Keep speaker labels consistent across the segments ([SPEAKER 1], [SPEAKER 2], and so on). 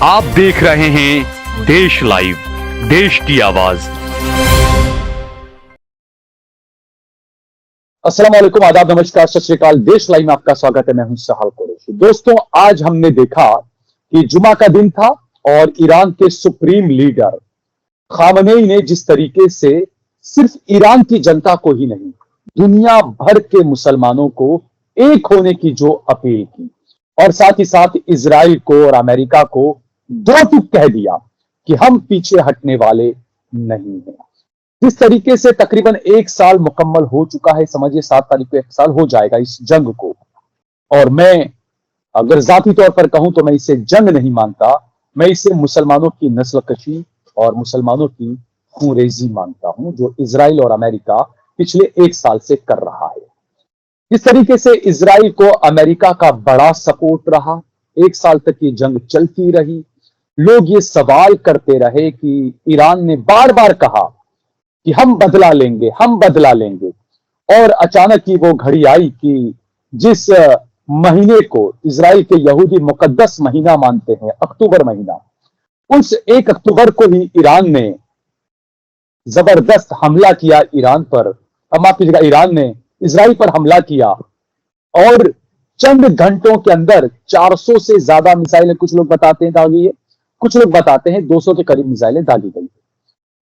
[SPEAKER 1] आप देख रहे हैं देश लाइव, देश की आवाज।
[SPEAKER 2] अस्सलाम वालेकुम, आदाब, नमस्कार, सत श्री अकाल। देश लाइव में आपका स्वागत है। मैं हूं सहाल कुरैशी। दोस्तों, आज हमने देखा कि जुमा का दिन था और ईरान के सुप्रीम लीडर खामनेई ने जिस तरीके से सिर्फ ईरान की जनता को ही नहीं, दुनिया भर के मुसलमानों को एक होने की जो अपील की और साथ ही साथ इजराइल को और अमेरिका को दो टूक कह दिया कि हम पीछे हटने वाले नहीं हैं। जिस तरीके से तकरीबन 1 साल मुकम्मल हो चुका है, समझिए 7 तारीख को 1 साल हो जाएगा इस जंग को, और मैं अगर जाती तौर पर कहूं तो मैं इसे जंग नहीं मानता, मैं इसे मुसलमानों की नस्लकशी और मुसलमानों की खूंरेजी मानता हूं, जो इजराइल और अमेरिका पिछले 1 साल से कर रहा है। इस तरीके से इजराइल को अमेरिका का बड़ा सपोर्ट रहा, 1 साल तक ये जंग चलती रही। लोग ये सवाल करते रहे कि ईरान ने बार बार कहा कि हम बदला लेंगे, हम बदला लेंगे, और अचानक ही वो घड़ी आई कि जिस महीने को इजराइल के यहूदी मुकद्दस महीना मानते हैं, अक्टूबर महीना, उस 1 अक्टूबर को ही ईरान ने जबरदस्त हमला किया ईरान पर, माफ कीजिएगा, ईरान ने इजराइल पर हमला किया और चंद घंटों के अंदर 400 से ज्यादा मिसाइलें, कुछ लोग बताते हैं दागी है, कुछ लोग बताते हैं 200 के करीब मिसाइलें दागी गई।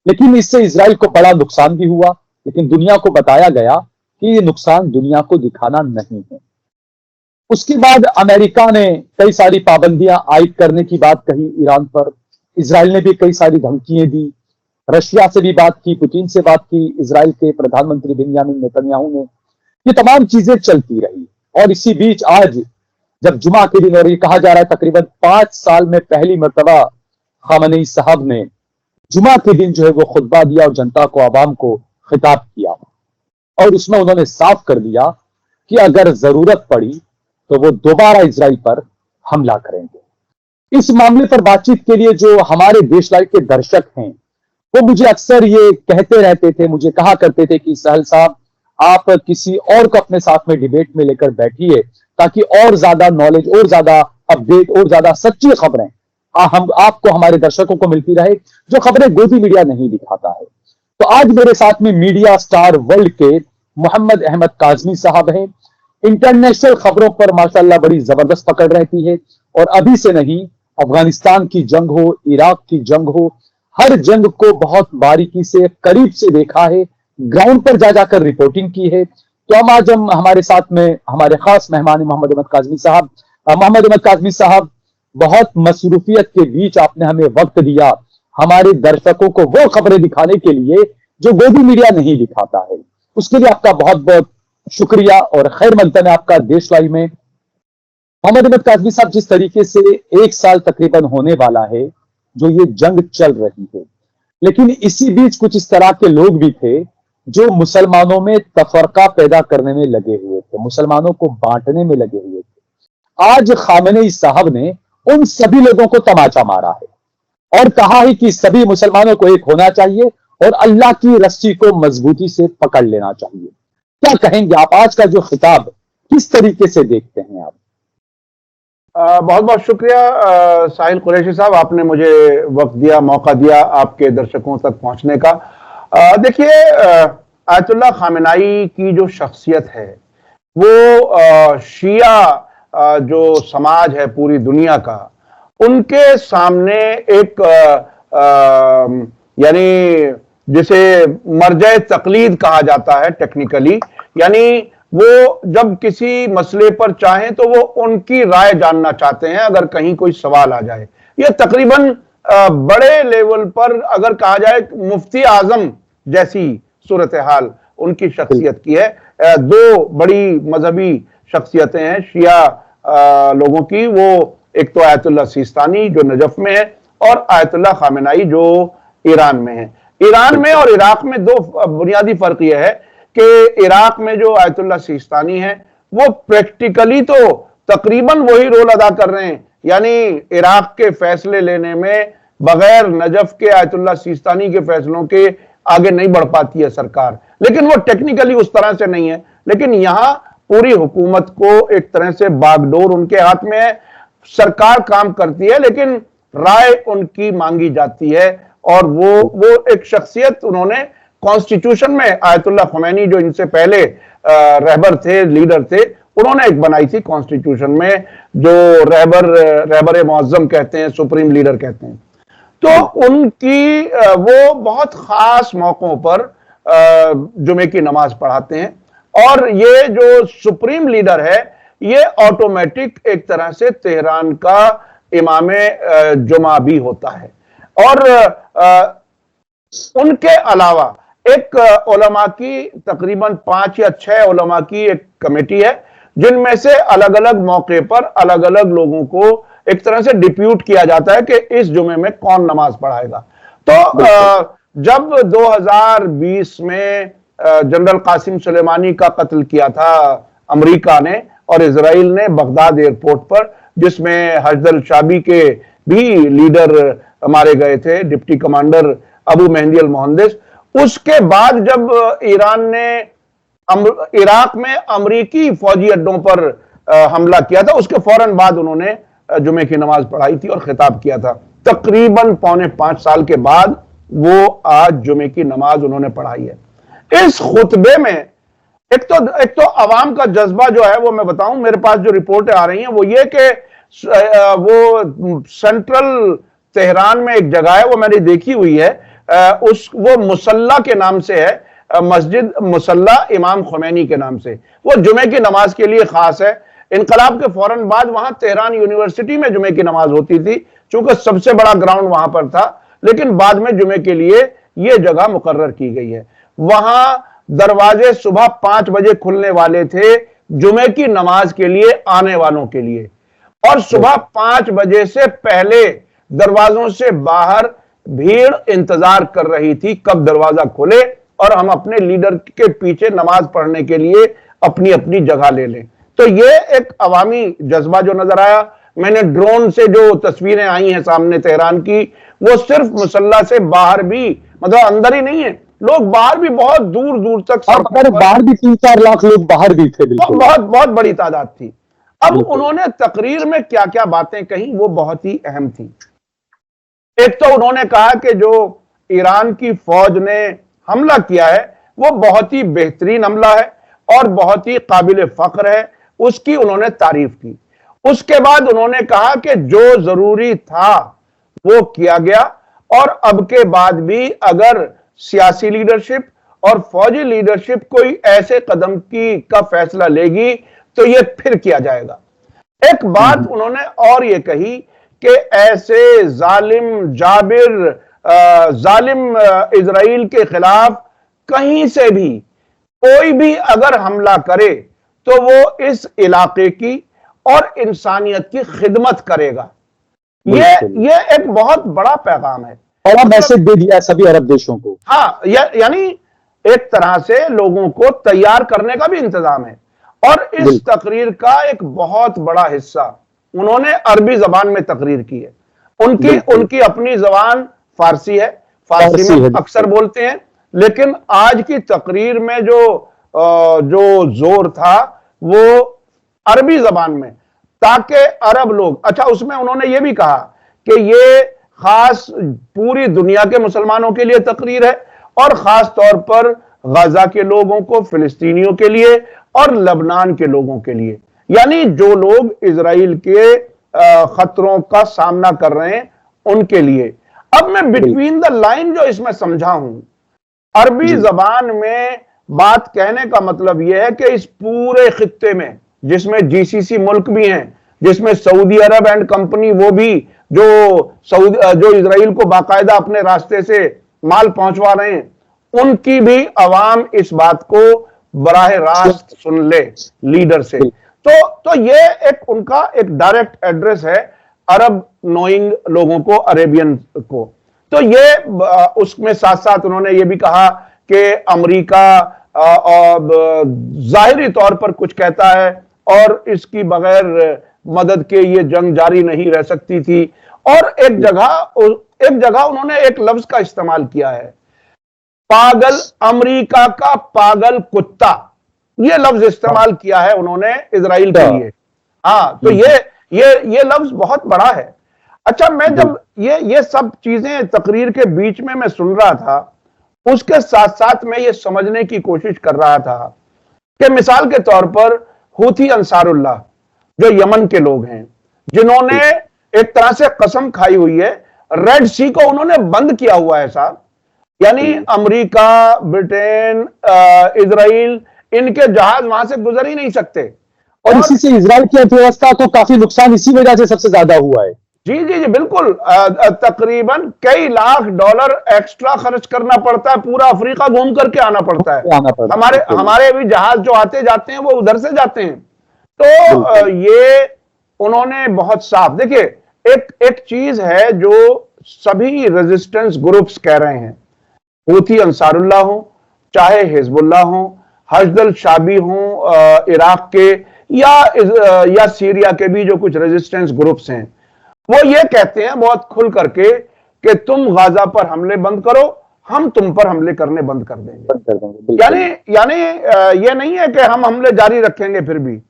[SPEAKER 2] लेकिन इससे इजराइल को बड़ा नुकसान भी हुआ, लेकिन दुनिया को बताया गया कि ये नुकसान दुनिया को दिखाना नहीं है। उसके बाद अमेरिका ने कई सारी पाबंदियां आयद करने की बात कही ईरान पर, इजराइल ने भी कई सारी धमकियां दी, रशिया से भी बात की, पुतिन से बात की, इजराइल के प्रधानमंत्री बेंजामिन नेतन्याहू ने, ये तमाम चीजें चलती रही। और इसी बीच आज जब जुमा के दिन, और ये कहा जा रहा है तकरीबन 5 साल में पहली मर्तबा खामनेई साहब ने जुमा के दिन जो है वो खुतबा दिया और जनता को, आवाम को खिताब किया, और उसमें उन्होंने साफ कर दिया कि अगर जरूरत पड़ी तो वो दोबारा इजराइल पर हमला करेंगे। इस मामले पर बातचीत के लिए जो हमारे देश लाइव के दर्शक हैं, वो मुझे अक्सर ये कहते रहते थे, मुझे कहा करते थे कि सहल साहब, आप किसी और को अपने साथ में डिबेट में लेकर बैठिए ताकि और ज्यादा नॉलेज, और ज्यादा अपडेट, और ज्यादा सच्ची खबरें हम आपको, हमारे दर्शकों को मिलती रहे, जो खबरें गोदी मीडिया नहीं दिखाता है। तो आज मेरे साथ में मीडिया स्टार वर्ल्ड के मोहम्मद अहमद काजमी साहब हैं। इंटरनेशनल खबरों पर माशाल्लाह बड़ी जबरदस्त पकड़ रहती है, और अभी से नहीं, अफगानिस्तान की जंग हो, इराक की जंग हो, हर जंग को बहुत बारीकी से, करीब से देखा है, ग्राउंड पर जा जाकर रिपोर्टिंग की है। तो आज हम हमारे साथ में हमारे खास मेहमान मोहम्मद अहमद काजमी साहब। मोहम्मद अहमद काजमी साहब, बहुत मसरूफियत के बीच आपने हमें वक्त दिया हमारे दर्शकों को वो खबरें दिखाने के लिए जो गोदी मीडिया नहीं दिखाता है। उसके लिए आपका बहुत बहुत शुक्रिया और खैर मकदम है आपका देश लाइव में। मोहम्मद अहमद काजमी साहब, जिस तरीके से 1 साल तकरीबन होने वाला है जो ये जंग चल रही है, लेकिन इसी बीच कुछ इस तरह के लोग भी थे जो मुसलमानों में तफरका पैदा करने में लगे हुए थे, मुसलमानों को बांटने में लगे हुए थे। आज खामनेई साहब ने उन सभी लोगों को तमाचा मारा है और कहा है कि सभी मुसलमानों को एक होना चाहिए और अल्लाह की रस्सी को मजबूती से पकड़ लेना चाहिए। क्या कहेंगे आप, आज का जो खिताब किस तरीके से देखते हैं आप?
[SPEAKER 3] बहुत बहुत शुक्रिया साहिल कुरैशी साहब, आपने मुझे वक्त दिया, मौका दिया आपके दर्शकों तक पहुंचने का। देखिए, आयतुल्लाह खामेनेई की जो शख्सियत है वो शिया जो समाज है पूरी दुनिया का, उनके सामने एक यानी जिसे मर्जे तकलीद कहा जाता है टेक्निकली, यानी वो जब किसी मसले पर चाहें तो वो उनकी राय जानना चाहते हैं अगर कहीं कोई सवाल आ जाए। ये तकरीबन बड़े लेवल पर अगर कहा जाए मुफ्ती आजम जैसी सूरत हाल उनकी शख्सियत की है। 2 बड़ी मजहबी शख्सियतें हैं शिया लोगों की, वो एक तो आयतुल्लाह सिस्तानी जो नजफ में है और आयतुल्लाह खामेनेई जो ईरान में है। ईरान में और इराक में 2 बुनियादी फर्क यह है कि इराक में जो आयतुल्लाह सिस्तानी है वो प्रैक्टिकली तो तकरीबन वही रोल अदा कर रहे हैं, यानी इराक के फैसले लेने में बगैर नजफ के आयतुल्लाह सिस्तानी के फैसलों के आगे नहीं बढ़ पाती है सरकार, लेकिन वो टेक्निकली उस तरह से नहीं है। लेकिन यहां पूरी हुकूमत को एक तरह से बागडोर उनके हाथ में है, सरकार काम करती है, लेकिन राय उनकी मांगी जाती है। और वो एक शख्सियत उन्होंने कॉन्स्टिट्यूशन में, आयतुल्लाह खमैनी जो इनसे पहले रहबर थे, लीडर थे, उन्होंने एक बनाई थी कॉन्स्टिट्यूशन में, जो रहबर मुअज्जम कहते हैं, सुप्रीम लीडर कहते हैं। तो उनकी वो बहुत खास मौकों पर जुमे की नमाज पढ़ाते हैं। और ये जो सुप्रीम लीडर है, ये ऑटोमेटिक एक तरह से तेहरान का इमामे जुमा भी होता है। और उनके अलावा एक उलमा की तकरीबन 5 या 6 उलमा की एक कमेटी है, जिनमें से अलग अलग मौके पर अलग अलग लोगों को एक तरह से डिप्यूट किया जाता है कि इस जुमे में कौन नमाज पढ़ाएगा। तो जब 2020 में जनरल कासिम सुलेमानी का कत्ल किया था अमेरिका ने और इजराइल ने बगदाद एयरपोर्ट पर, जिसमें हजदल शाबी के भी लीडर मारे गए थे, डिप्टी कमांडर अबू मेहंदी अल मोहंदिस, उसके बाद जब ईरान ने इराक में अमरीकी फौजी अड्डों पर हमला किया था, उसके फौरन बाद उन्होंने जुमे की नमाज पढ़ाई थी और खिताब किया था। तकरीबन 4.25 साल के बाद वो आज जुमे की नमाज उन्होंने पढ़ाई है। इस खुतबे में एक तो अवाम का जज्बा जो है, वो मैं बताऊं, मेरे पास जो रिपोर्टें आ रही हैं वो ये कि वो सेंट्रल तेहरान में एक जगह है, वो मैंने देखी हुई है, वो मुसल्ला के नाम से है, मस्जिद मुसल्ला इमाम खुमैनी के नाम से, वो जुमे की नमाज के लिए खास है। इनकलाब के फौरन बाद वहां तेहरान यूनिवर्सिटी में जुमे की नमाज होती थी, चूंकि सबसे बड़ा ग्राउंड वहां पर था, लेकिन बाद में जुमे के लिए यह जगह मुकर्रर की गई है। वहां दरवाजे सुबह 5 बजे खुलने वाले थे जुमे की नमाज के लिए आने वालों के लिए, और सुबह 5 बजे से पहले दरवाजों से बाहर भीड़ इंतजार कर रही थी कब दरवाजा खुले और हम अपने लीडर के पीछे नमाज पढ़ने के लिए अपनी अपनी जगह ले लें। तो ये एक अवामी जज्बा जो नजर आया। मैंने ड्रोन से जो तस्वीरें आई हैं सामने तेहरान की, वो सिर्फ मुसल्ला से बाहर भी, मतलब अंदर ही नहीं है, लोग बाहर भी बहुत दूर दूर तक,
[SPEAKER 2] और बाहर भी 3-4 लाख लोग बाहर भी थे,
[SPEAKER 3] बहुत बहुत बड़ी तादाद थी। अब उन्होंने तकरीर में क्या क्या बातें कही, वो बहुत ही अहम थी। एक तो उन्होंने कहा कि जो ईरान की फौज ने हमला किया है वो बहुत ही बेहतरीन हमला है और बहुत ही काबिल फख्र है, उसकी उन्होंने तारीफ की। उसके बाद उन्होंने कहा कि जो जरूरी था वो किया गया, और अब के बाद भी अगर सियासी लीडरशिप और फौजी लीडरशिप कोई ऐसे कदम का फैसला लेगी तो ये फिर किया जाएगा। एक बात उन्होंने और ये कही कि ऐसे जालिम जाबिर जालिम इजराइल के खिलाफ कहीं से भी कोई भी अगर हमला करे तो वो इस इलाके की और इंसानियत की खिदमत करेगा। ये एक बहुत बड़ा पैगाम है,
[SPEAKER 2] बड़ा मैसेज दे दिया सभी अरब देशों को।
[SPEAKER 3] हाँ, यानी एक तरह से लोगों को तैयार करने का भी इंतजाम है। और इस तकरीर का एक बहुत बड़ा हिस्सा उन्होंने अरबी जबान में तकरीर की है। उनकी अपनी जबान फारसी है, फारसी में अक्सर बोलते हैं, लेकिन आज की तकरीर में जो जोर था वो अरबी जबान में, ताकि अरब लोग, अच्छा उसमें उन्होंने ये भी कहा कि ये खास पूरी दुनिया के मुसलमानों के लिए तकरीर है और खास तौर पर गाजा के लोगों को, फिलिस्तीनियों के लिए और लबनान के लोगों के लिए, यानी जो लोग इजराइल के खतरों का सामना कर रहे हैं उनके लिए। अब मैं बिटवीन द लाइन जो इसमें समझा हूं, अरबी जबान में बात कहने का मतलब यह है कि इस पूरे खित्ते में, जिसमें जीसीसी मुल्क भी हैं, जिसमें सऊदी अरब एंड कंपनी, वो भी जो इजराइल को बाकायदा अपने रास्ते से माल पहुंचवा रहे हैं, उनकी भी अवाम इस बात को बराह रास्त सुन ले लीडर से। तो ये एक उनका एक डायरेक्ट एड्रेस है अरब नोइंग लोगों को, अरेबियन को। तो ये उसमें साथ साथ उन्होंने ये भी कहा कि अमेरिका जाहिरी तौर पर कुछ कहता है और इसकी बगैर मदद के ये जंग जारी नहीं रह सकती थी। और एक जगह उन्होंने एक लफ्ज का इस्तेमाल किया है, पागल, अमेरिका का पागल कुत्ता, ये लफ्ज इस्तेमाल किया है उन्होंने इजराइल के लिए। हाँ, तो ये लफ्ज बहुत बड़ा है। अच्छा, मैं जब ये सब चीजें तकरीर के बीच में मैं सुन रहा था, उसके साथ साथ मैं ये समझने की कोशिश कर रहा था कि मिसाल के तौर पर हूथी अंसारुल्लाह जो यमन के लोग हैं, जिन्होंने एक तरह से कसम खाई हुई है, रेड सी को उन्होंने बंद किया हुआ है साहब। यानी अमेरिका, ब्रिटेन, इजराइल, इनके जहाज वहां से गुजर ही नहीं सकते।
[SPEAKER 2] और इसी से इजराइल की अर्थव्यवस्था को काफी नुकसान इसी वजह से सबसे ज्यादा हुआ है।
[SPEAKER 3] जी जी जी, बिल्कुल। तकरीबन कई लाख डॉलर एक्स्ट्रा खर्च करना पड़ता है, पूरा अफ्रीका घूम करके आना पड़ता है। हमारे भी जहाज जो आते जाते हैं वो उधर से जाते हैं। तो ये उन्होंने बहुत साफ, देखिए, एक चीज है जो सभी रेजिस्टेंस ग्रुप्स कह रहे हैं, हूथी अंसारुल्लाह हो, चाहे हिजबुल्लाह हो, हशदल शाबी हो इराक के, या सीरिया के भी जो कुछ रेजिस्टेंस ग्रुप्स हैं, वो ये कहते हैं बहुत खुल करके कि तुम गाजा पर हमले बंद करो, हम तुम पर हमले करने बंद कर देंगे। यानी ये नहीं है कि हम हमले जारी रखेंगे, फिर भी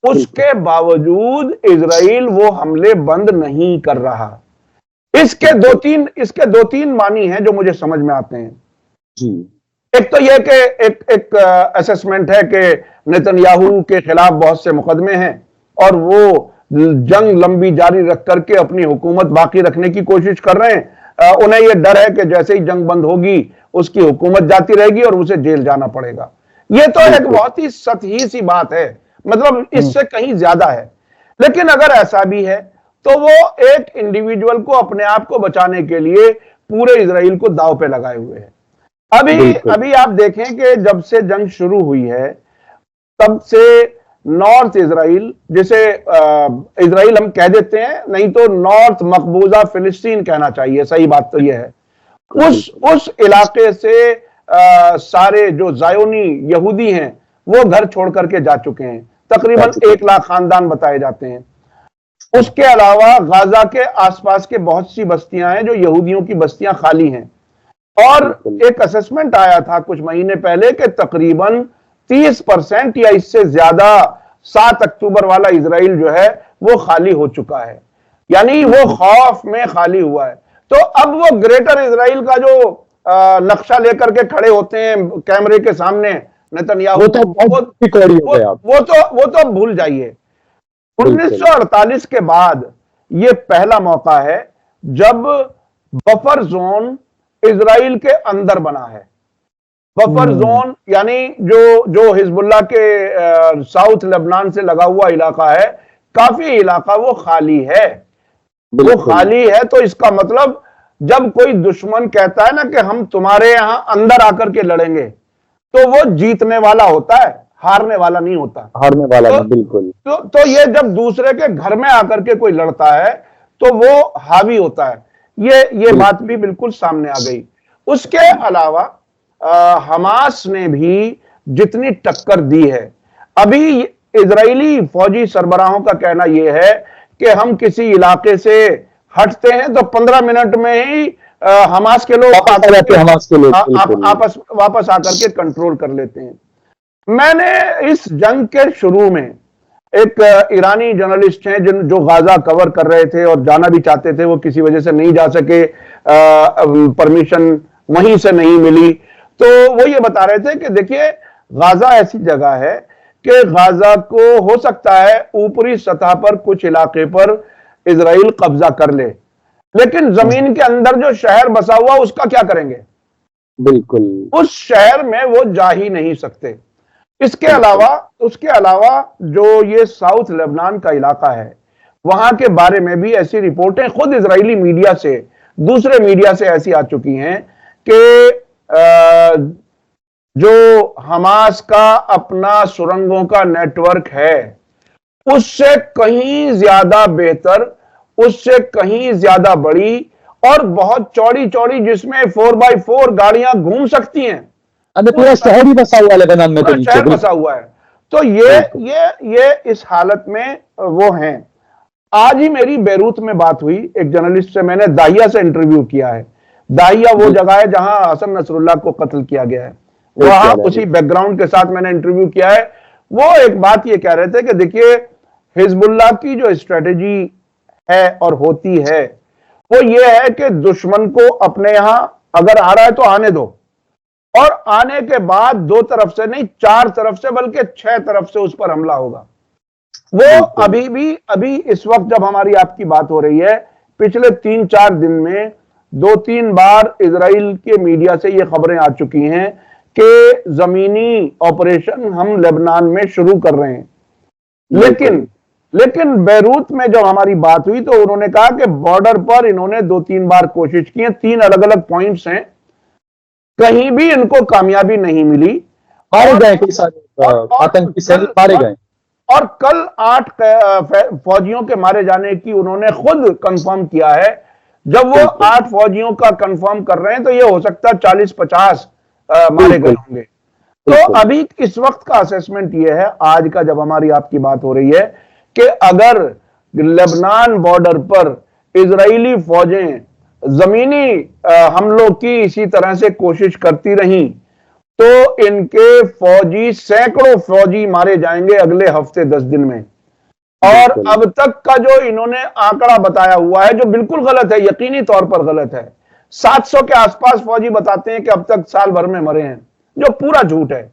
[SPEAKER 3] उसके बावजूद इजराइल वो हमले बंद नहीं कर रहा। इसके दो तीन मानी हैं जो मुझे समझ में आते हैं
[SPEAKER 2] जी।
[SPEAKER 3] एक तो यह कि एक असेसमेंट है कि नेतन्याहू के खिलाफ बहुत से मुकदमे हैं और वो जंग लंबी जारी रख करके अपनी हुकूमत बाकी रखने की कोशिश कर रहे हैं। उन्हें यह डर है कि जैसे ही जंग बंद होगी उसकी हुकूमत जाती रहेगी और उसे जेल जाना पड़ेगा। यह तो एक बहुत ही सतही सी बात है, मतलब इससे कहीं ज्यादा है। लेकिन अगर ऐसा भी है तो वो एक इंडिविजुअल को, अपने आप को बचाने के लिए पूरे इजराइल को दांव पे लगाए हुए है। अभी आप देखें कि जब से जंग शुरू हुई है तब से नॉर्थ इजराइल, जिसे इजराइल हम कह देते हैं, नहीं तो नॉर्थ मकबूजा फिलिस्तीन कहना चाहिए, सही बात तो यह है, उस इलाके से सारे जो जायोनी यहूदी हैं वो घर छोड़ करके जा चुके हैं। तकरीबन 1 लाख खानदान बताए जाते हैं। उसके अलावा गाजा के आसपास के बहुत सी बस्तियां हैं जो यहूदियों की बस्तियां खाली हैं। और एक असेसमेंट आया था कुछ महीने पहले कि तकरीबन 30% या इससे ज्यादा 7 अक्टूबर वाला इजराइल जो है वो खाली हो चुका है, यानी वो खौफ में खाली हुआ है। तो अब वो ग्रेटर इजराइल का जो नक्शा लेकर के खड़े होते हैं कैमरे के सामने नेतन्याहू, वो तो भूल जाइए। 1948 के बाद ये पहला मौका है जब बफर जोन इजराइल के अंदर बना है। बफर जोन यानी जो हिजबुल्लाह के साउथ लेबनान से लगा हुआ इलाका है, काफी इलाका वो खाली है। वो खाली है तो इसका मतलब जब कोई दुश्मन कहता है ना कि हम तुम्हारे यहां अंदर आकर के लड़ेंगे, तो वो जीतने वाला होता है, हारने वाला नहीं होता।
[SPEAKER 2] हारने वाला नहीं, बिल्कुल।
[SPEAKER 3] तो ये जब दूसरे के घर में आकर के कोई लड़ता है तो वो हावी होता है। ये बात भी बिल्कुल सामने आ गई। उसके अलावा हमास ने भी जितनी टक्कर दी है, अभी इजरायली फौजी सरबराहों का कहना यह है कि हम किसी इलाके से हटते हैं तो 15 मिनट में ही हमास के लोग वापस आकर के कंट्रोल कर लेते हैं। मैंने इस जंग के शुरू में एक ईरानी जर्नलिस्ट हैं जो गाजा कवर कर रहे थे और जाना भी चाहते थे, वो किसी वजह से नहीं जा सके, परमिशन वहीं से नहीं मिली, तो वो ये बता रहे थे कि देखिए गाजा ऐसी जगह है कि गाजा को हो सकता है ऊपरी सतह पर कुछ इलाके पर इजराइल कब्जा कर ले, लेकिन जमीन के अंदर जो शहर बसा हुआ उसका क्या करेंगे? बिल्कुल, उस शहर में वो जा ही नहीं सकते। उसके अलावा जो ये साउथ लेबनान का इलाका है, वहां के बारे में भी ऐसी रिपोर्टें खुद इजरायली मीडिया से, दूसरे मीडिया से ऐसी आ चुकी हैं कि जो हमास का अपना सुरंगों का नेटवर्क है उससे कहीं ज्यादा बेहतर, उससे कहीं ज्यादा बड़ी और बहुत चौड़ी चौड़ी, जिसमें 4x4 गाड़ियां घूम सकती हैं,
[SPEAKER 2] पूरा शहर ही बसा हुआ है लेबनान में, तो
[SPEAKER 3] शहर बसा हुआ है। तो ये इस हालत में वो हैं। आज ही मेरी बेरूत में बात हुई एक जर्नलिस्ट से, मैंने दाहिया से इंटरव्यू किया है। दाहिया वो जगह है जहां हसन नसरुल्लाह को कत्ल किया गया है, वहां उसी बैकग्राउंड के साथ मैंने इंटरव्यू किया है। वो एक बात ये कह रहे थे कि देखिए हिजबुल्लाह की जो स्ट्रेटेजी है और होती है वो ये है कि दुश्मन को अपने यहां अगर आ रहा है तो आने दो, और आने के बाद दो तरफ से नहीं, चार तरफ से बल्कि 6 तरफ से उस पर हमला होगा। वो अभी इस वक्त जब हमारी आपकी बात हो रही है, पिछले 3-4 दिन में 2-3 बार इजराइल के मीडिया से ये खबरें आ चुकी हैं कि जमीनी ऑपरेशन हम लेबनान में शुरू कर रहे हैं। लेकिन बैरूत में जब हमारी बात हुई तो उन्होंने कहा कि बॉर्डर पर इन्होंने 2-3 बार कोशिश की है, 3 अलग अलग पॉइंट्स हैं, कहीं भी इनको कामयाबी नहीं मिली,
[SPEAKER 2] मारे गए कई सारे आतंकी सैनिक मारे गए।
[SPEAKER 3] और कल 8 फौजियों के मारे जाने की उन्होंने खुद कंफर्म किया है। जब वो 8 फौजियों का कंफर्म कर रहे हैं तो ये हो सकता है 40-50 मारे गए होंगे। तो अभी इस वक्त का असेसमेंट ये है, आज का जब हमारी आपकी बात हो रही है, कि अगर लेबनान बॉर्डर पर इजरायली फौजें जमीनी हमलों की इसी तरह से कोशिश करती रही तो इनके फौजी, सैकड़ों फौजी मारे जाएंगे अगले हफ्ते 10 दिन में। और अब तक का जो इन्होंने आंकड़ा बताया हुआ है, जो बिल्कुल गलत है, यकीनी तौर पर गलत है, 700 के आसपास फौजी बताते हैं कि अब तक साल भर में मरे हैं, जो पूरा झूठ है।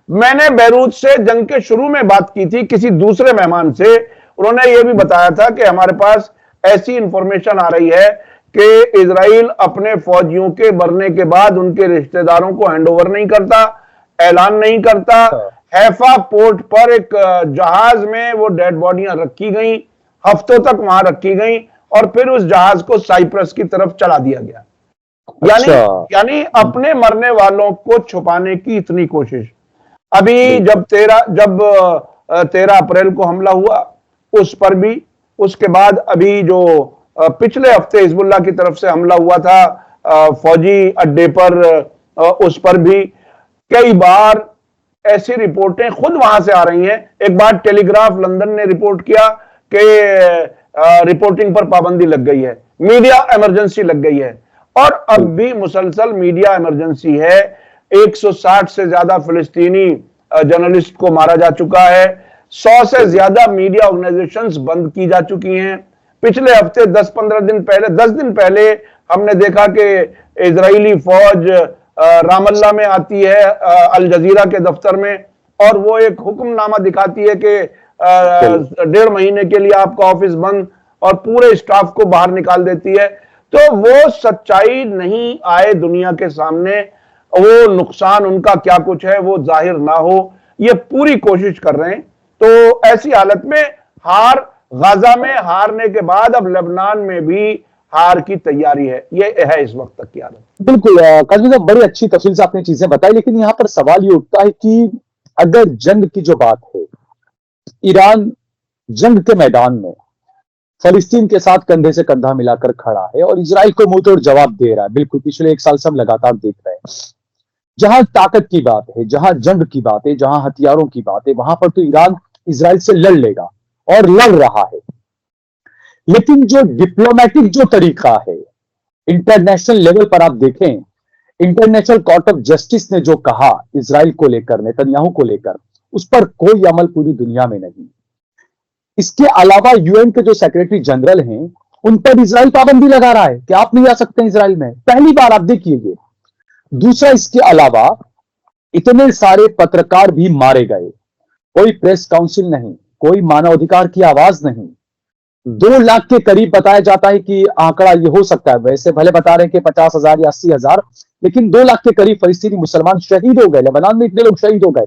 [SPEAKER 3] मैंने बैरूत से जंग के शुरू में बात की थी किसी दूसरे मेहमान से, उन्होंने यह भी बताया था कि हमारे पास ऐसी इंफॉर्मेशन आ रही है कि इजराइल अपने फौजियों के मरने के बाद उनके रिश्तेदारों को हैंडओवर नहीं करता, ऐलान नहीं करता। हैफा पोर्ट पर एक जहाज में वो डेड बॉडियां रखी गई, हफ्तों तक वहां रखी गई, और फिर उस जहाज को साइप्रस की तरफ चला दिया गया। यानी अपने मरने वालों को छुपाने की इतनी कोशिश। अभी जब 13 अप्रैल को हमला हुआ उस पर भी, उसके बाद अभी जो पिछले हफ्ते हिजबुल्लाह की तरफ से हमला हुआ था फौजी अड्डे पर, उस पर भी कई बार ऐसी रिपोर्टें खुद वहां से आ रही हैं। एक बार टेलीग्राफ लंदन ने रिपोर्ट किया कि रिपोर्टिंग पर पाबंदी लग गई है, मीडिया इमरजेंसी लग गई है, और अब भी मुसलसल मीडिया इमरजेंसी है। 160 से ज्यादा फिलिस्तीनी जर्नलिस्ट को मारा जा चुका है, 100 से ज्यादा मीडिया ऑर्गेनाइजेशंस बंद की जा चुकी हैं। पिछले हफ्ते 10 दिन पहले हमने देखा कि इजरायली फौज रामल्ला में आती है अल जजीरा के दफ्तर में, और वो एक हुक्मनामा दिखाती है कि 1.5 महीने के लिए आपका ऑफिस बंद, और पूरे स्टाफ को बाहर निकाल देती है। तो वो सच्चाई नहीं आए दुनिया के सामने, वो नुकसान उनका क्या कुछ है वो जाहिर ना हो, ये पूरी कोशिश कर रहे हैं। तो ऐसी हालत में गाजा में हारने के बाद अब लेबनान में भी हार की तैयारी है, ये है इस वक्त तक की हालत।
[SPEAKER 2] बिल्कुल काजी साहब, बड़ी अच्छी तफसील से आपने चीजें बताई, लेकिन यहां पर सवाल ये उठता है कि अगर जंग की जो बात है, ईरान जंग के मैदान में फलस्तीन के साथ कंधे से कंधा मिलाकर खड़ा है और इजराइल को मुंह तोड़ जवाब दे रहा है। बिल्कुल पिछले 1 साल से हम लगातार देख रहे हैं, जहां ताकत की बात है, जहां जंग की बात है, जहां हथियारों की बात है, वहां पर तो ईरान इजराइल से लड़ लेगा और लड़ रहा है। लेकिन जो डिप्लोमेटिक जो तरीका है, इंटरनेशनल लेवल पर आप देखें, इंटरनेशनल कोर्ट ऑफ जस्टिस ने जो कहा इजराइल को लेकर, नेतन्याहू को लेकर, उस पर कोई अमल पूरी दुनिया में नहीं। इसके अलावा यूएन के जो सेक्रेटरी जनरल हैं, उन पर इजराइल पाबंदी लगा रहा है कि आप नहीं आ सकते इजराइल में, पहली बार आप देखिए ये। दूसरा, इसके अलावा इतने सारे पत्रकार भी मारे गए, कोई प्रेस काउंसिल नहीं, कोई मानवाधिकार की आवाज नहीं। 2 लाख के करीब बताया जाता है कि आंकड़ा ये हो सकता है, वैसे भले बता रहे हैं कि 50,000 या 80,000, लेकिन 2 लाख के करीब फलस्तीनी मुसलमान शहीद हो गए। लेबनान में इतने लोग शहीद हो गए,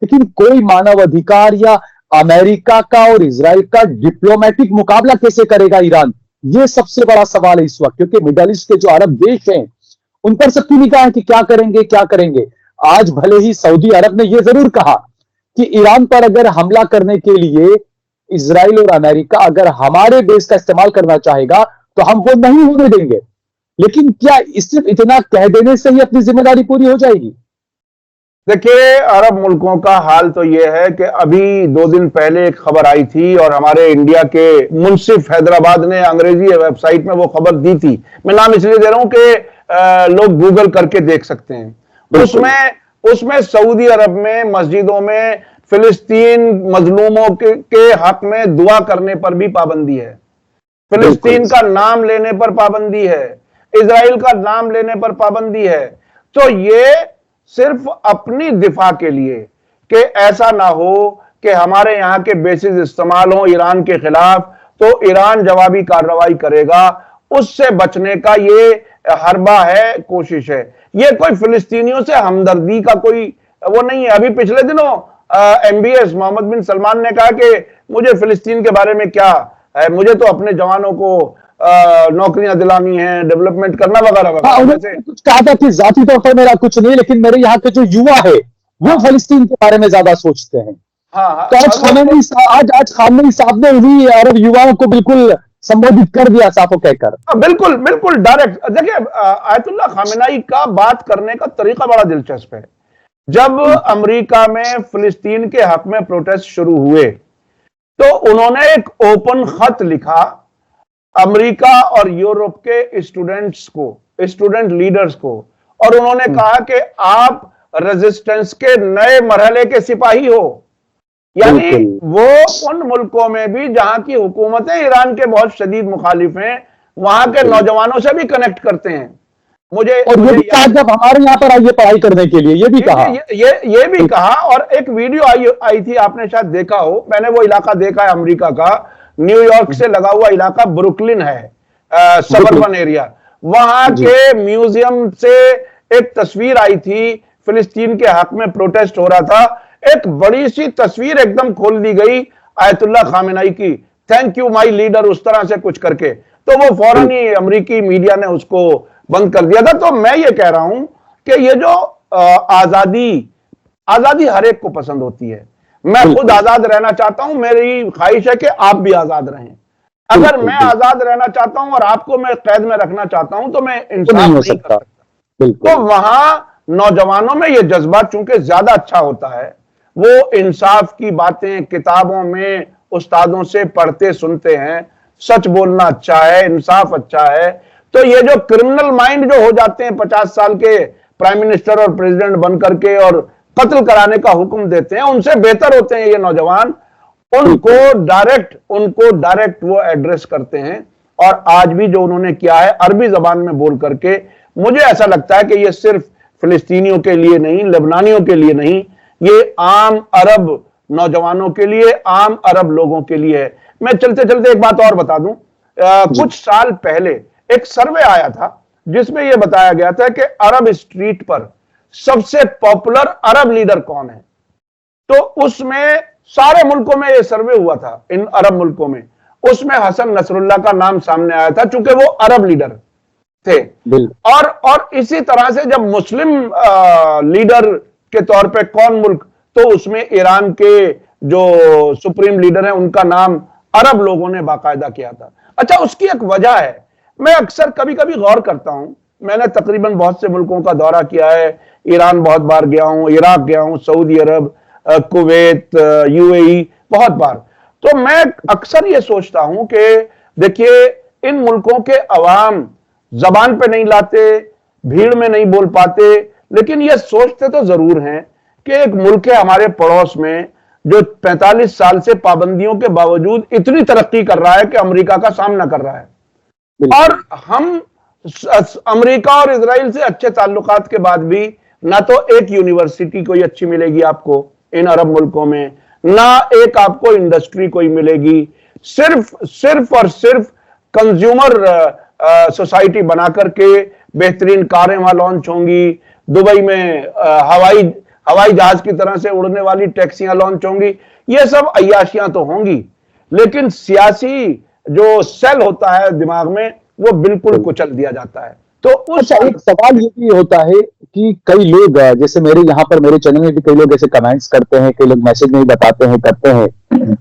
[SPEAKER 2] लेकिन कोई मानवाधिकार या अमेरिका का और इजराइल का डिप्लोमेटिक मुकाबला कैसे करेगा ईरान? ये सबसे बड़ा सवाल है इस वक्त, क्योंकि मिडल ईस्ट के जो अरब देश हैं उन पर सबकी निगाह है कि क्या करेंगे क्या करेंगे। आज भले ही सऊदी अरब ने यह जरूर कहा कि ईरान पर अगर हमला करने के लिए इजराइल और अमेरिका अगर हमारे बेस का इस्तेमाल करना चाहेगा तो हम वो नहीं होने देंगे, लेकिन क्या सिर्फ इतना कह देने से ही अपनी जिम्मेदारी पूरी हो जाएगी?
[SPEAKER 3] देखिए, अरब मुल्कों का हाल तो यह है कि अभी 2 दिन पहले एक खबर आई थी और हमारे इंडिया के मुंसिफ हैदराबाद ने अंग्रेजी वेबसाइट में वो खबर दी थी। मैं नाम इसलिए दे रहा हूं कि लोग गूगल करके देख सकते हैं। उसमें सऊदी अरब में मस्जिदों में फिलिस्तीन मजलूमों के हक में दुआ करने पर भी पाबंदी है, फिलिस्तीन का नाम लेने पर पाबंदी है, इजराइल का नाम लेने पर पाबंदी है। तो ये सिर्फ अपनी दिफा के लिए कि ऐसा ना हो कि हमारे यहां के बेसिस इस्तेमाल हो ईरान के खिलाफ, तो ईरान जवाबी कार्रवाई करेगा, उससे बचने का ये हरबा है, कोशिश है। ये कोई फिलिस्तीनियों से हमदर्दी का कोई वो नहीं है। अभी पिछले दिनों MBS मोहम्मद बिन सलमान ने कहा कि मुझे फिलिस्तीन के बारे में क्या है, मुझे तो अपने जवानों को नौकरियां दिलानी है, डेवलपमेंट करना वगैरह वगैरह।
[SPEAKER 2] उन्होंने कुछ कहा था कि जाती तौर पर मेरा कुछ नहीं, लेकिन मेरे यहाँ के जो युवा है वो फिलिस्तीन के बारे में ज्यादा सोचते हैं।
[SPEAKER 3] हाँ,
[SPEAKER 2] तो आज खामेनी साहब ने उन्हीं अरब युवाओं को बिल्कुल संबोधित कर दिया साफो कहकर।
[SPEAKER 3] बिल्कुल बिल्कुल डायरेक्ट। देखिए, आयतुल्लाह खामेनाई का बात करने का तरीका बड़ा दिलचस्प है। जब अमेरिका में फिलिस्तीन के हक में प्रोटेस्ट शुरू हुए तो उन्होंने एक ओपन खत लिखा अमेरिका और यूरोप के स्टूडेंट्स को, स्टूडेंट लीडर्स को, और उन्होंने कहा कि आप रेजिस्टेंस के नए मरहले के सिपाही हो। यानी वो उन मुल्कों में भी जहां की हुकूमतें ईरान के बहुत शदीद मुखालिफ हैं, वहां के नौजवानों से भी कनेक्ट करते हैं। मुझे
[SPEAKER 2] ये भी कहा जब हमारे यहाँ पर आइए पढ़ाई करने के लिए, ये भी कहा,
[SPEAKER 3] ये भी कहा। और एक वीडियो आई थी, आपने शायद देखा हो, मैंने वो इलाका देखा है अमेरिका का, न्यूयॉर्क से लगा हुआ इलाका ब्रुकलिन है, सबर्बन एरिया। वहां के म्यूजियम से एक तस्वीर आई थी, फिलिस्तीन के हक में प्रोटेस्ट हो रहा था, एक बड़ी सी तस्वीर एकदम खोल दी गई आयतुल्लाह खामेनाई की, थैंक यू माय लीडर, उस तरह से कुछ करके। तो वो फौरन ही अमेरिकी मीडिया ने उसको बंद कर दिया था। तो मैं ये कह रहा हूं कि ये जो आजादी हर एक को पसंद होती है। मैं खुद आजाद रहना चाहता हूं, मेरी ख्वाहिश है कि आप भी आजाद रहें। अगर मैं आजाद रहना चाहता हूं और आपको मैं कैद में रखना चाहता हूं तो मैं इंसाफ नहीं कर सकता। तो वहां नौजवानों में यह जज्बा चूंकि ज्यादा अच्छा होता है, वो इंसाफ की बातें किताबों में उस्तादों से पढ़ते सुनते हैं, सच बोलना अच्छा है, इंसाफ अच्छा है। तो ये जो क्रिमिनल माइंड जो हो जाते हैं 50 साल के प्राइम मिनिस्टर और प्रेसिडेंट बन करके और कत्ल कराने का हुक्म देते हैं, उनसे बेहतर होते हैं ये नौजवान। उनको डायरेक्ट वो एड्रेस करते हैं। और आज भी जो उन्होंने किया है अरबी जबान में बोल करके, मुझे ऐसा लगता है कि ये सिर्फ फिलिस्तीनियों के लिए नहीं, लेबनानियों के लिए नहीं, ये आम अरब नौजवानों के लिए, आम अरब लोगों के लिए है। मैं चलते चलते एक बात और बता दूं, कुछ साल पहले एक सर्वे आया था जिसमें यह बताया गया था कि अरब स्ट्रीट पर सबसे पॉपुलर अरब लीडर कौन है। तो उसमें सारे मुल्कों में यह सर्वे हुआ था, इन अरब मुल्कों में, उसमें हसन नसरुल्लाह का नाम सामने आया था चूंकि वो अरब लीडर थे। और इसी तरह से जब मुस्लिम लीडर के तौर पे कौन मुल्क, तो उसमें ईरान के जो सुप्रीम लीडर हैं उनका नाम अरब लोगों ने बाकायदा किया था। अच्छा, उसकी एक वजह है, मैं अक्सर कभी कभी गौर करता हूं, मैंने तकरीबन बहुत से मुल्कों का दौरा किया है, ईरान बहुत बार गया हूं, इराक गया हूं, सऊदी अरब, कुवैत, UAE बहुत बार। तो मैं अक्सर ये सोचता हूं कि देखिए, इन मुल्कों के अवाम जबान पे नहीं लाते, भीड़ में नहीं बोल पाते, लेकिन ये सोचते तो जरूर हैं कि एक मुल्क है हमारे पड़ोस में जो 45 साल से पाबंदियों के बावजूद इतनी तरक्की कर रहा है कि अमेरिका का सामना कर रहा है। और हम अमेरिका और इजराइल से अच्छे ताल्लुकात के बाद भी ना तो एक यूनिवर्सिटी कोई अच्छी मिलेगी आपको इन अरब मुल्कों में, ना एक आपको इंडस्ट्री कोई मिलेगी, सिर्फ और सिर्फ कंज्यूमर सोसाइटी बना करके बेहतरीन कारें वहां लॉन्च होंगी, दुबई में हवाई जहाज की तरह से उड़ने वाली टैक्सियां लॉन्च होंगी। ये सब अय्याशियां तो होंगी, लेकिन सियासी जो सेल होता है दिमाग में वो बिल्कुल कुचल दिया जाता है। तो
[SPEAKER 2] अच्छा, एक सवाल ये भी होता है कि कई लोग, जैसे मेरे यहाँ पर मेरे चैनल में भी कई लोग ऐसे कमेंट्स करते हैं, कई लोग मैसेज नहीं बताते हैं, करते हैं,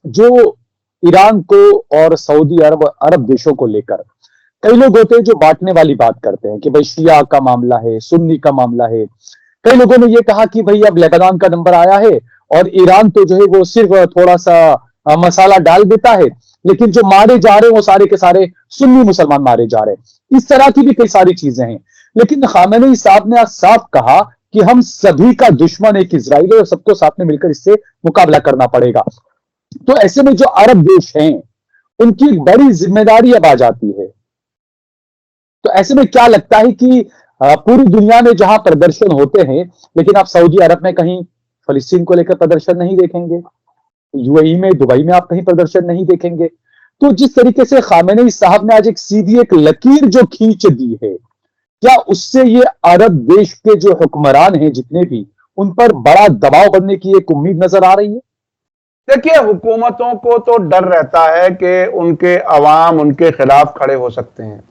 [SPEAKER 2] जो ईरान को और सऊदी अरब देशों को लेकर कई लोग होते हैं जो बांटने वाली बात करते हैं कि भाई शिया का मामला है, सुन्नी का मामला है। कई लोगों ने यह कहा कि भाई अब लेबनान का नंबर आया है और ईरान तो जो है वो सिर्फ थोड़ा सा मसाला डाल देता है, लेकिन जो मारे जा रहे हैं वो सारे के सारे सुन्नी मुसलमान मारे जा रहे हैं। इस तरह की भी कई सारी चीजें हैं। लेकिन खामेनी साहब ने आज साफ कहा कि हम सभी का दुश्मन एक इजराइल है और सबको साथ में मिलकर इससे मुकाबला करना पड़ेगा। तो ऐसे में जो अरब देश हैं उनकी एक बड़ी जिम्मेदारी अब आ जाती है। तो ऐसे में क्या लगता है कि पूरी दुनिया में जहां प्रदर्शन होते हैं, लेकिन आप सऊदी अरब में कहीं फलस्तीन को लेकर प्रदर्शन नहीं देखेंगे, यूएई में, दुबई में आप कहीं प्रदर्शन नहीं देखेंगे। तो जिस तरीके से खामेनेई साहब ने आज एक सीधी एक लकीर जो खींच दी है, क्या उससे ये अरब देश के जो हुक्मरान हैं जितने भी, उन पर बड़ा दबाव बनने की एक उम्मीद नजर आ रही है?
[SPEAKER 3] देखिए, हुकूमतों को तो डर रहता है कि उनके अवाम उनके खिलाफ खड़े हो सकते हैं।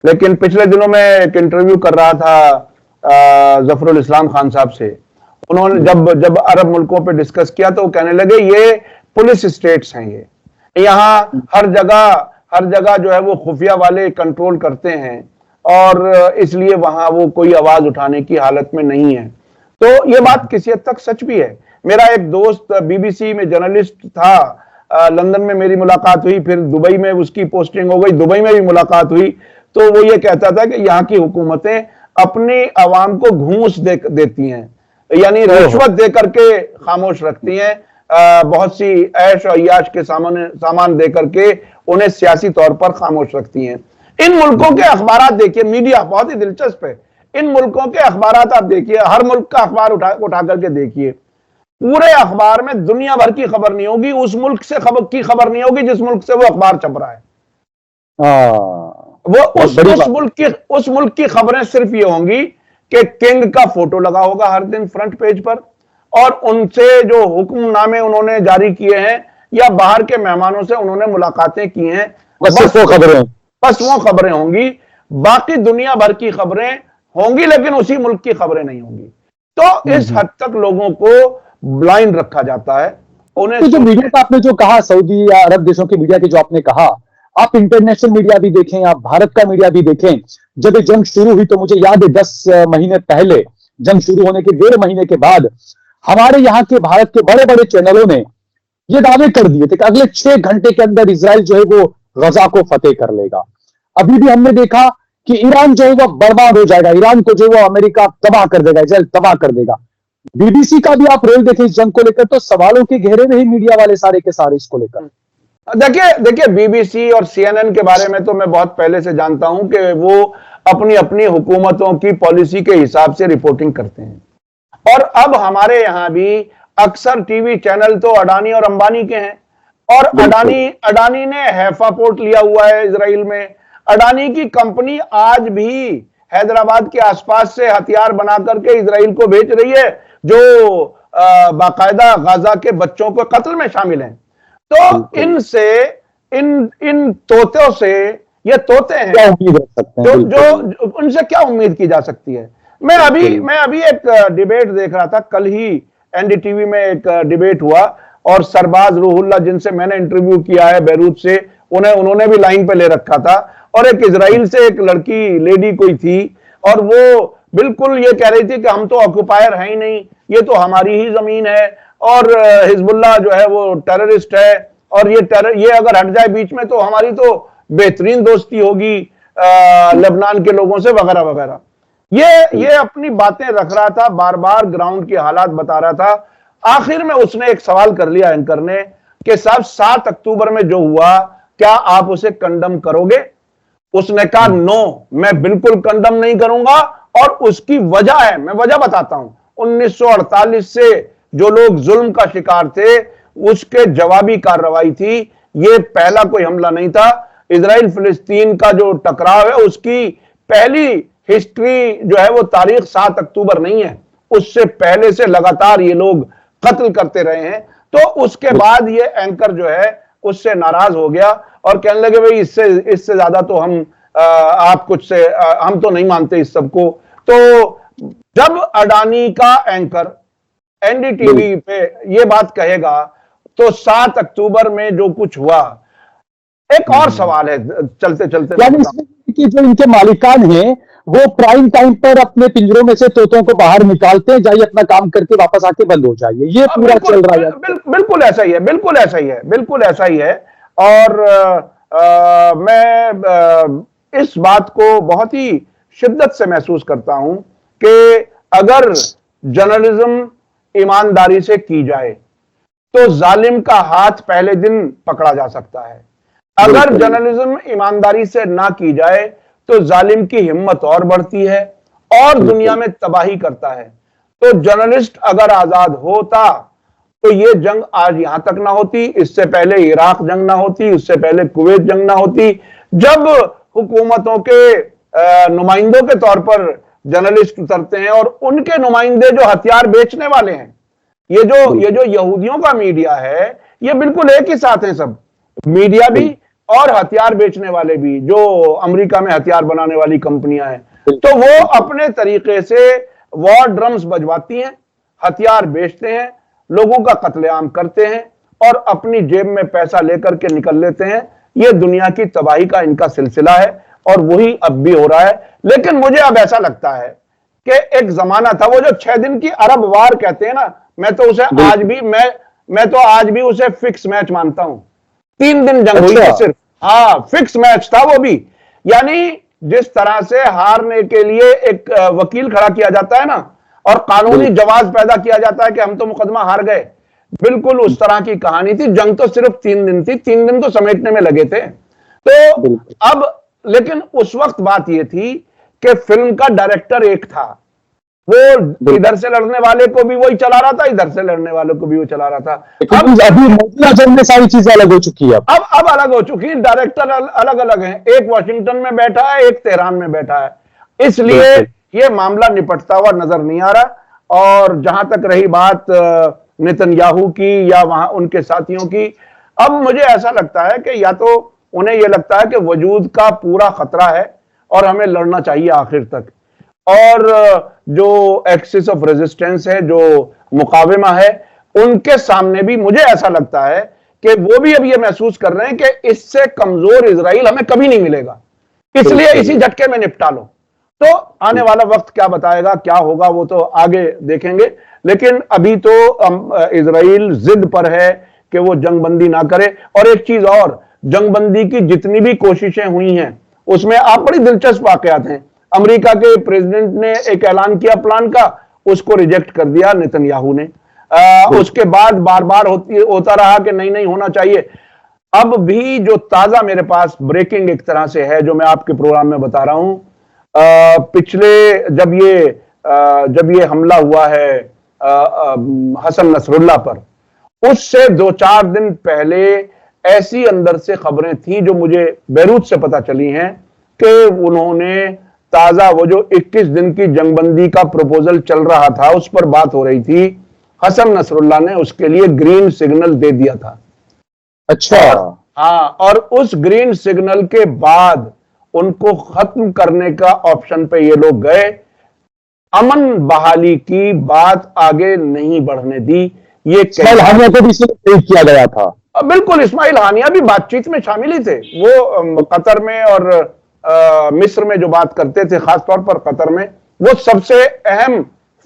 [SPEAKER 3] लेकिन पिछले दिनों में एक इंटरव्यू कर रहा था जफरुल इस्लाम खान साहब से। उन्होंने जब अरब मुल्कों पे डिस्कस किया तो वो कहने लगे ये पुलिस स्टेट्स हैं, ये यहाँ हर जगह जो है वो खुफिया वाले कंट्रोल करते हैं और इसलिए वहां वो कोई आवाज उठाने की हालत में नहीं है। तो ये बात किसी हद तक सच भी है। मेरा एक दोस्त बीबीसी में जर्नलिस्ट था, लंदन में मेरी मुलाकात हुई, फिर दुबई में उसकी पोस्टिंग हो गई, दुबई में भी मुलाकात हुई। तो वो ये कहता था कि यहाँ की हुकूमतें अपनी आवाम को घूस देती हैं, यानी रिश्वत दे करके खामोश रखती हैं, बहुत सी ऐश और याश के सामान दे करके उन्हें सियासी तौर पर खामोश रखती हैं। इन मुल्कों के अखबार देखिए, मीडिया बहुत ही दिलचस्प है। इन मुल्कों के अखबार आप देखिए, हर मुल्क का अखबार उठा करके देखिए, पूरे अखबार में दुनिया भर की खबर नहीं होगी, उस मुल्क से खबर नहीं होगी जिस मुल्क से वो अखबार छप रहा है। वो उस मुल्क की खबरें सिर्फ ये होंगी कि किंग का फोटो लगा होगा हर दिन फ्रंट पेज पर, और उनसे जो हुक्मनामे उन्होंने जारी किए हैं या बाहर के मेहमानों से उन्होंने मुलाकातें की हैं, बस वो खबरें होंगी। बाकी दुनिया भर की खबरें होंगी लेकिन उसी मुल्क की खबरें नहीं होंगी। तो इस हद तक लोगों को ब्लाइंड रखा जाता है उन्हें।
[SPEAKER 2] तो जो मीडिया का आपने जो कहा, सऊदी या अरब देशों की मीडिया की जो आपने कहा, आप इंटरनेशनल मीडिया भी देखें, आप भारत का मीडिया भी देखें। जब जंग शुरू हुई तो मुझे याद है 10 महीने पहले, जंग शुरू होने के 1.5 महीने के बाद, हमारे यहाँ के भारत के बड़े बड़े चैनलों ने ये दावे कर दिए थे कि अगले 6 घंटे के अंदर इजराइल जो है वो गजा को फतेह कर लेगा। अभी भी हमने देखा कि ईरान जो है वो बर्बाद हो जाएगा, ईरान को जो वो अमेरिका तबाह कर देगा, इजराइल तबाह कर देगा। बीबीसी का भी आप रोल देखें इस जंग को लेकर, तो सवालों के घेरे में ही मीडिया वाले सारे के सारे इसको लेकर।
[SPEAKER 3] देखिए बीबीसी और सीएनएन के बारे में तो मैं बहुत पहले से जानता हूं कि वो अपनी अपनी हुकूमतों की पॉलिसी के हिसाब से रिपोर्टिंग करते हैं। और अब हमारे यहां भी अक्सर टीवी चैनल तो अडानी और अंबानी के हैं, और अडानी ने हैफा पोर्ट लिया हुआ है इजराइल में। अडानी की कंपनी आज भी हैदराबाद के आसपास से हथियार बना करके इजराइल को भेज रही है, जो बाकायदा गाजा के बच्चों को कत्ल में शामिल हैं। तो इनसे इन तोतों से, ये तोते हैं जो उनसे क्या उम्मीद की जा सकती है। मैं अभी एक डिबेट देख रहा था, कल ही एनडीटीवी में एक डिबेट हुआ, और सरबाज रूहुल्लाह जिनसे मैंने इंटरव्यू किया है बैरूत से, उन्होंने भी लाइन पे ले रखा था, और एक इजराइल से एक लड़की लेडी कोई थी, और वो बिल्कुल ये कह रही थी कि हम तो ऑक्युपायर है ही नहीं, ये तो हमारी ही जमीन है, और हिजबुल्लाह जो है वो टेररिस्ट है, और ये अगर हट जाए बीच में तो हमारी तो बेहतरीन दोस्ती होगी लेबनान के लोगों से, वगैरह वगैरह। ये अपनी बातें रख रहा था, बार बार ग्राउंड की हालात बता रहा था। आखिर में उसने एक सवाल कर लिया एंकर ने कि साहब 7 अक्टूबर में जो हुआ, क्या आप उसे कंडम करोगे? उसने कहा नो, मैं बिल्कुल कंडम नहीं करूंगा, और उसकी वजह है, मैं वजह बताता हूं। 1948 से जो लोग जुल्म का शिकार थे उसके जवाबी कार्रवाई थी, ये पहला कोई हमला नहीं था। इजराइल फिलिस्तीन का जो टकराव है उसकी पहली हिस्ट्री जो है वो तारीख 7 अक्टूबर नहीं है, उससे पहले से लगातार ये लोग कत्ल करते रहे हैं। तो उसके बाद ये एंकर जो है उससे नाराज हो गया और कहने लगे भाई इससे ज्यादा तो हम तो नहीं मानते इस सबको। तो जब अडानी का एंकर एनडीटीवी पे ये बात कहेगा तो 7 अक्टूबर में जो कुछ हुआ, एक और सवाल है चलते चलते,
[SPEAKER 2] यानी इसमें कि जो इनके मालिकान हैं वो प्राइम टाइम पर अपने पिंजरों में से तोतों को बाहर निकालते हैं, जाइए अपना काम करके वापस आके बंद हो जाइए, ये पूरा चल रहा है।
[SPEAKER 3] बिल्कुल ऐसा ही है, बिल्कुल ऐसा ही है। और मैं इस बात को बहुत ही शिद्दत से महसूस करता हूं कि अगर जर्नलिज्म ईमानदारी से की जाए तो जालिम का हाथ पहले दिन पकड़ा जा सकता है। अगर जर्नलिज्म ईमानदारी से ना की जाए तो जालिम की हिम्मत और बढ़ती है और दुनिया में तबाही करता है। तो जर्नलिस्ट अगर आजाद होता तो ये जंग आज यहां तक ना होती, इससे पहले इराक जंग ना होती, उससे पहले कुवैत जंग ना होती। जब हुकूमतों के नुमाइंदों के तौर पर जर्नलिस्ट उतरते हैं और उनके नुमाइंदे जो हथियार बेचने वाले हैं, ये जो यहूदियों का मीडिया है, ये बिल्कुल एक ही साथ है सब, मीडिया भी और हथियार बेचने वाले भी, जो अमेरिका में हथियार बनाने वाली कंपनियां हैं, तो वो अपने तरीके से वॉर ड्रम्स बजवाती हैं, हथियार बेचते हैं, लोगों का कत्लेआम करते हैं और अपनी जेब में पैसा लेकर के निकल लेते हैं। ये दुनिया की तबाही का इनका सिलसिला है और वही अब भी हो रहा है। लेकिन मुझे अब ऐसा लगता है कि एक जमाना था, वो जो 6 दिन की अरब वार कहते हैं ना, मैं तो उसे आज भी मैं तो आज भी उसे फिक्स मैच मानता हूं। 3 दिन जंग हुई थी सिर्फ, हाँ फिक्स मैच था वो भी। यानी जिस तरह से हारने के लिए एक वकील खड़ा किया जाता है ना और कानूनी जवाब पैदा किया जाता है कि हम तो मुकदमा हार गए, बिल्कुल उस तरह की कहानी थी। जंग तो सिर्फ 3 दिन थी, 3 दिन तो समेटने में लगे थे। तो अब लेकिन उस वक्त बात यह थी कि फिल्म का डायरेक्टर एक था, वो इधर से लड़ने वाले को भी वही चला रहा था, इधर से लड़ने वाले को भी वो चला रहा था।
[SPEAKER 2] अब अभी मौजूदा जंग में सारी चीजें अलग हो चुकी है,
[SPEAKER 3] अब अलग हो चुकी है, डायरेक्टर अलग अलग हैं, एक वॉशिंगटन में बैठा है, एक तेहरान में बैठा है, इसलिए ये मामला निपटता हुआ नजर नहीं आ रहा। और जहां तक रही बात नेतन्याहू की या वहां उनके साथियों की, अब मुझे ऐसा लगता है कि या तो उन्हें यह लगता है कि वजूद का पूरा खतरा है और हमें लड़ना चाहिए आखिर तक, और जो एक्सिस ऑफ रेजिस्टेंस है, जो मुकाविमा है, उनके सामने भी मुझे ऐसा लगता है कि वो भी अब ये महसूस कर रहे हैं कि इससे कमजोर इजराइल हमें कभी नहीं मिलेगा, इसलिए इसी झटके में निपटा लो। तो आने वाला वक्त क्या बताएगा, क्या होगा वो तो आगे देखेंगे। लेकिन अभी तो इजराइल जिद पर है कि वो जंगबंदी ना करे। और एक चीज और, जंगबंदी की जितनी भी कोशिशें हुई हैं उसमें आप बड़ी दिलचस्प वाकयात हैं। अमेरिका के प्रेसिडेंट ने एक ऐलान किया प्लान का, उसको रिजेक्ट कर दिया नेतन्याहू ने। उसके बाद बार बार होता रहा कि नहीं नहीं होना चाहिए। अब भी जो ताजा मेरे पास ब्रेकिंग एक तरह से है, जो मैं आपके प्रोग्राम में बता रहा हूं, पिछले जब ये हमला हुआ है हसन नसरुल्लाह पर, उससे 2-4 दिन पहले ऐसी अंदर से खबरें थी जो मुझे बैरूत से पता चली हैं कि उन्होंने ताजा वो जो 21 दिन की जंगबंदी का प्रपोजल चल रहा था, उस पर बात हो रही थी, हसन नसरुल्लाह ने उसके लिए ग्रीन सिग्नल दे दिया था।
[SPEAKER 2] अच्छा।
[SPEAKER 3] हाँ, और उस ग्रीन सिग्नल के बाद उनको खत्म करने का ऑप्शन पे ये लोग गए, अमन बहाली की बात आगे नहीं बढ़ने दी। ये
[SPEAKER 2] इस्माइल हानिया को भी किया गया था।
[SPEAKER 3] बिल्कुल, इस्माइल हानिया भी बातचीत में शामिल ही थे। वो कतर में और मिस्र में जो बात करते थे, खासतौर पर कतर में, वो सबसे अहम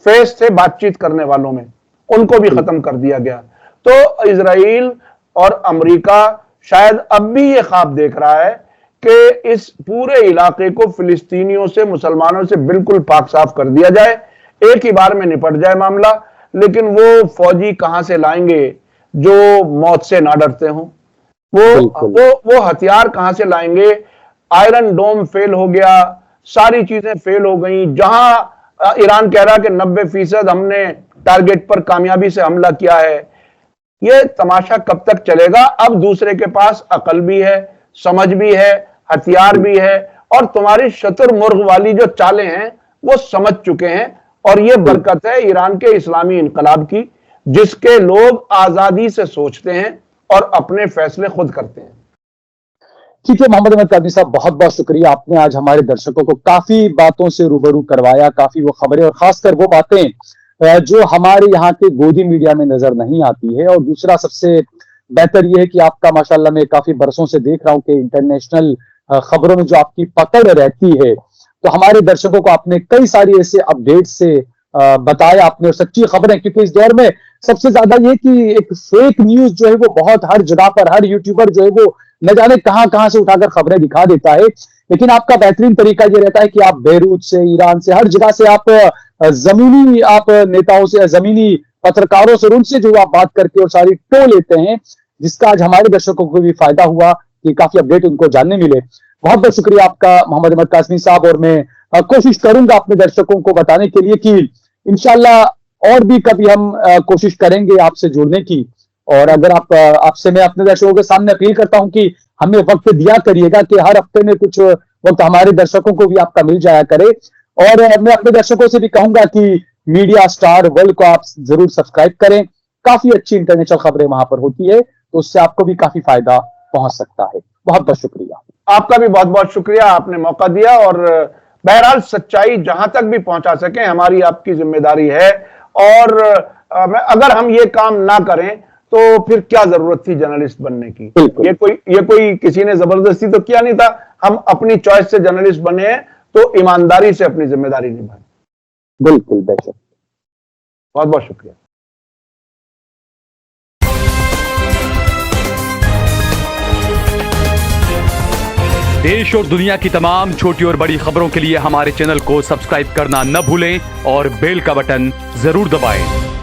[SPEAKER 3] फेस थे बातचीत करने वालों में, उनको भी खत्म कर दिया गया। तो इजराइल और अमेरिका शायद अब भी ये ख्वाब देख रहा है कि इस पूरे इलाके को फिलिस्तीनियों से, मुसलमानों से बिल्कुल पाक साफ कर दिया जाए, एक ही बार में निपट जाए मामला। लेकिन वो फौजी कहां से लाएंगे जो मौत से ना डरते हों? वो हथियार कहां से लाएंगे? आयरन डोम फेल हो गया, सारी चीजें फेल हो गई। जहां ईरान कह रहा कि 90% हमने टारगेट पर कामयाबी से हमला किया है, ये तमाशा कब तक चलेगा? अब दूसरे के पास अकल भी है, समझ भी है, हथियार भी है, और तुम्हारी शतुरमुर्ग वाली जो चालें हैं वो समझ चुके हैं। और ये बरकत है ईरान के इस्लामी इनकलाब की, जिसके लोग आजादी से सोचते हैं और अपने फैसले खुद करते हैं।
[SPEAKER 2] ठीक है मोहम्मद अहमद कादरी साहब, बहुत बहुत शुक्रिया। आपने आज हमारे दर्शकों को काफी बातों से रूबरू करवाया, काफी वो खबरें और खासकर वो बातें जो हमारे यहाँ के गोदी मीडिया में नजर नहीं आती है। और दूसरा सबसे बेहतर यह है कि आपका माशाल्लाह मैं काफी बरसों से देख रहा हूं कि इंटरनेशनल खबरों में जो आपकी पकड़ रहती है, तो हमारे दर्शकों को आपने कई सारी ऐसे अपडेट से बताया आपने, और सच्ची खबरें। क्योंकि इस दौर में सबसे ज्यादा ये कि एक फेक न्यूज जो है वो बहुत हर जगह पर, हर यूट्यूबर जो है वो न जाने कहां से उठाकर खबरें दिखा देता है। लेकिन आपका बेहतरीन तरीका ये रहता है कि आप बैरूत से, ईरान से, हर जगह से आप जमीनी आप नेताओं से, जमीनी पत्रकारों से, उनसे जो आप बात करके और सारी टो लेते हैं, जिसका आज हमारे दर्शकों को भी फायदा हुआ कि काफी अपडेट उनको जानने मिले। बहुत बहुत शुक्रिया आपका मोहम्मद अहमद कासमी साहब। और मैं कोशिश करूंगा अपने दर्शकों को बताने के लिए कि इंशाल्लाह और भी कभी हम कोशिश करेंगे आपसे जुड़ने की। और अगर आपसे मैं अपने दर्शकों के सामने अपील करता हूं कि हमें वक्त दिया करिएगा कि हर हफ्ते में कुछ वक्त हमारे दर्शकों को भी आपका मिल जाया करे। और मैं अपने दर्शकों से भी कहूंगा कि मीडिया स्टार वर्ल्ड को आप जरूर सब्सक्राइब करें। काफी अच्छी इंटरनेशनल खबरें वहां पर होती है, तो उससे आपको भी काफी फायदा पहुंच सकता है। बहुत बहुत शुक्रिया।
[SPEAKER 3] आपका भी बहुत बहुत शुक्रिया, आपने मौका दिया। और बहरहाल सच्चाई जहां तक भी पहुंचा सके हमारी आपकी जिम्मेदारी है। और अगर हम ये काम ना करें तो फिर क्या जरूरत थी जर्नलिस्ट बनने की। ये कोई किसी ने जबरदस्ती तो किया नहीं था, हम अपनी चॉइस से जर्नलिस्ट बने हैं, तो ईमानदारी से अपनी जिम्मेदारी निभाएं।
[SPEAKER 2] बिल्कुल, बेशक।
[SPEAKER 3] बहुत बहुत शुक्रिया।
[SPEAKER 1] देश और दुनिया की तमाम छोटी और बड़ी खबरों के लिए हमारे चैनल को सब्सक्राइब करना न भूलें और बेल का बटन जरूर दबाएं।